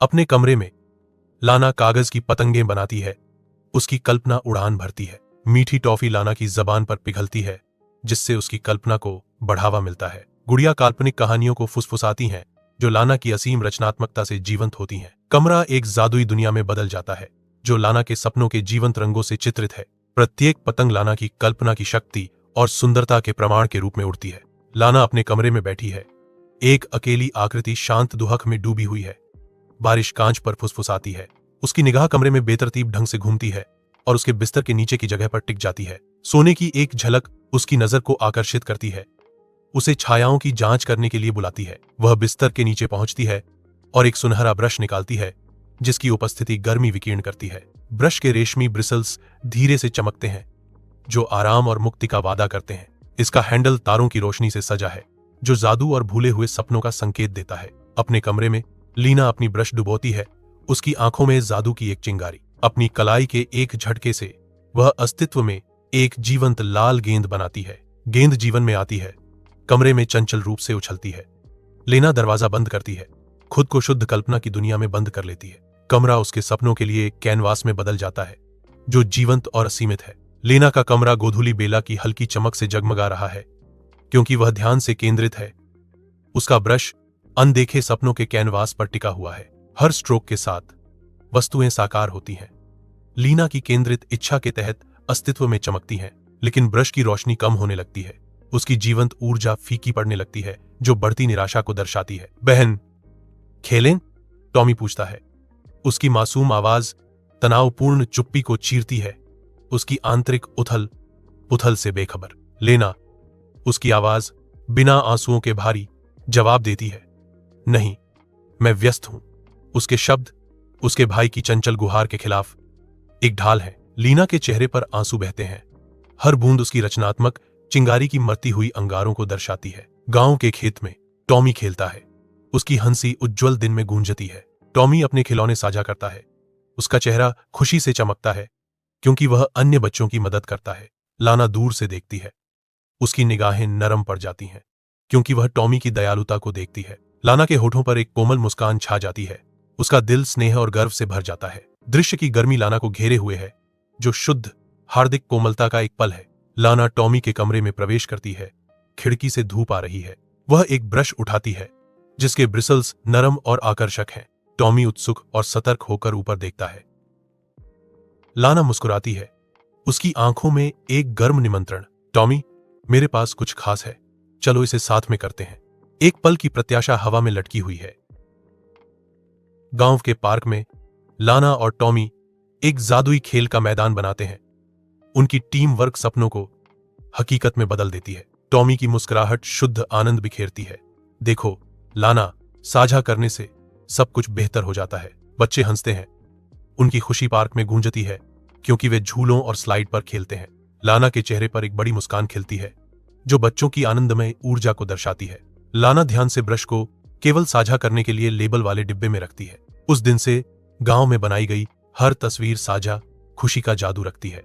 अपने कमरे में लाना कागज की पतंगें बनाती है। उसकी कल्पना उड़ान भरती है। मीठी टॉफी लाना की जबान पर पिघलती है, जिससे उसकी कल्पना को बढ़ावा मिलता है। गुड़िया काल्पनिक कहानियों को फुसफुसाती हैं, जो लाना की असीम रचनात्मकता से जीवंत होती हैं। कमरा एक जादुई दुनिया में बदल जाता है, जो लाना के सपनों के जीवंत रंगों से चित्रित है। प्रत्येक पतंग लाना की कल्पना की शक्ति और सुंदरता के प्रमाण के रूप में उड़ती है। लाना अपने कमरे में बैठी है। एक अकेली आकृति शांत दुहक में डूबी हुई है। बारिश कांच पर फुसफुसाती है। उसकी निगाह कमरे में बेतरतीब ढंग से घूमती है और उसके बिस्तर के नीचे की जगह पर टिक जाती है। सोने की एक झलक उसकी नजर को आकर्षित करती है, उसे छायाओं की जांच करने के लिए बुलाती है। वह बिस्तर के नीचे पहुंचती है और एक सुनहरा ब्रश निकालती है, जिसकी उपस्थिति गर्मी विकीर्ण करती है। ब्रश के रेशमी ब्रिसल्स धीरे से चमकते हैं, जो आराम और मुक्ति का वादा करते हैं। इसका हैंडल तारों की रोशनी से सजा है, जो जादू और भूले हुए सपनों का संकेत देता है। अपने कमरे में लीना अपनी ब्रश डुबोती है। उसकी आंखों में जादू की एक चिंगारी। अपनी कलाई के एक झटके से वह अस्तित्व में एक जीवंत लाल गेंद बनाती है। गेंद जीवन में आती है, कमरे में चंचल रूप से उछलती है। लीना दरवाजा बंद करती है, खुद को शुद्ध कल्पना की दुनिया में बंद कर लेती है। कमरा उसके सपनों के लिए एक कैनवास में बदल जाता है, जो जीवंत और असीमित है। लीना का कमरा गोधूली बेला की हल्की चमक से जगमगा रहा है, क्योंकि वह ध्यान से केंद्रित है। उसका ब्रश अनदेखे सपनों के कैनवास पर टिका हुआ है। हर स्ट्रोक के साथ वस्तुएं साकार होती हैं। लीना की केंद्रित इच्छा के तहत अस्तित्व में चमकती हैं, लेकिन ब्रश की रोशनी कम होने लगती है। उसकी जीवंत ऊर्जा फीकी पड़ने लगती है, जो बढ़ती निराशा को दर्शाती है। बहन, खेलें? टॉमी पूछता है। उसकी मासूम आवाज तनावपूर्ण चुप्पी को चीरती है, उसकी आंतरिक उथल पुथल से बेखबर। लेना, उसकी आवाज बिना आंसुओं के भारी जवाब देती है, नहीं, मैं व्यस्त हूं। उसके शब्द उसके भाई की चंचल गुहार के खिलाफ एक ढाल है। लीना के चेहरे पर आंसू बहते हैं। हर बूंद उसकी रचनात्मक चिंगारी की मरती हुई अंगारों को दर्शाती है। गांव के खेत में टॉमी खेलता है। उसकी हंसी उज्जवल दिन में गूंजती है। टॉमी अपने खिलौने साझा करता है। उसका चेहरा खुशी से चमकता है, क्योंकि वह अन्य बच्चों की मदद करता है। लाना दूर से देखती है। उसकी निगाहें नरम पड़ जाती हैं, क्योंकि वह टॉमी की दयालुता को देखती है। लाना के होठों पर एक कोमल मुस्कान छा जाती है। उसका दिल स्नेह और गर्व से भर जाता है। दृश्य की गर्मी लाना को घेरे हुए है, जो शुद्ध हार्दिक कोमलता का एक पल है। लाना टॉमी के कमरे में प्रवेश करती है। खिड़की से धूप आ रही है। वह एक ब्रश उठाती है, जिसके ब्रिसल्स नरम और आकर्षक हैं। टॉमी उत्सुक और सतर्क होकर ऊपर देखता है। लाना मुस्कुराती है, उसकी आंखों में एक गर्म निमंत्रण। टॉमी, मेरे पास कुछ खास है, चलो इसे साथ में करते हैं। एक पल की प्रत्याशा हवा में लटकी हुई है। गांव के पार्क में लाना और टॉमी एक जादुई खेल का मैदान बनाते हैं। उनकी टीम वर्क सपनों को हकीकत में बदल देती है। टॉमी की मुस्कुराहट शुद्ध आनंद बिखेरती है। देखो लाना, साझा करने से सब कुछ बेहतर हो जाता है। बच्चे हंसते हैं। उनकी खुशी पार्क में गूंजती है, क्योंकि वे झूलों और स्लाइड पर खेलते हैं। लाना के चेहरे पर एक बड़ी मुस्कान खिलती है, जो बच्चों की आनंदमय ऊर्जा को दर्शाती है। लाना ध्यान से ब्रश को केवल साझा करने के लिए लेबल वाले डिब्बे में रखती है। उस दिन से गांव में बनाई गई हर तस्वीर साझा खुशी का जादू रखती है।